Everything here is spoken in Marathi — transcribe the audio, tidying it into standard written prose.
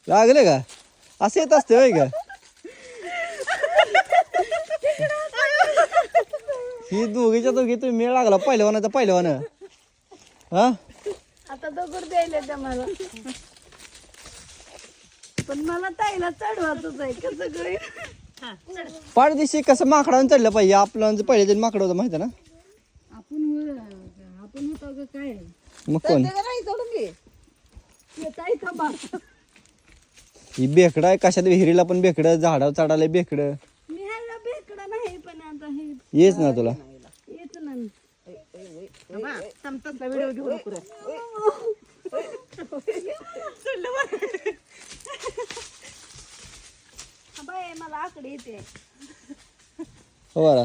लागले का असं येत असते होय का ही दोघीच्या दोघी तुम्ही मेळ लागला पहिलवानाचा पहिलवान हा आता दगड द्यायला त्या मला पण मला ताईला चढवायचंच आहे कसं करेल पाठदिशी कसं माकडावर चढलं पाहिजे आपलं पहिले माकडं होतं माहिती ना आपण होतो ग काय मग कोण ताई थांबा ही बेकडं आहे कशात विहिरीला पण बेकडं झाडावर चढायला बेकडं मी ह्याला भेकडा नाही पण आता हे येच ना तुला येत ना व्हिडिओ घेऊन बाय मला आकडे येते हो बरं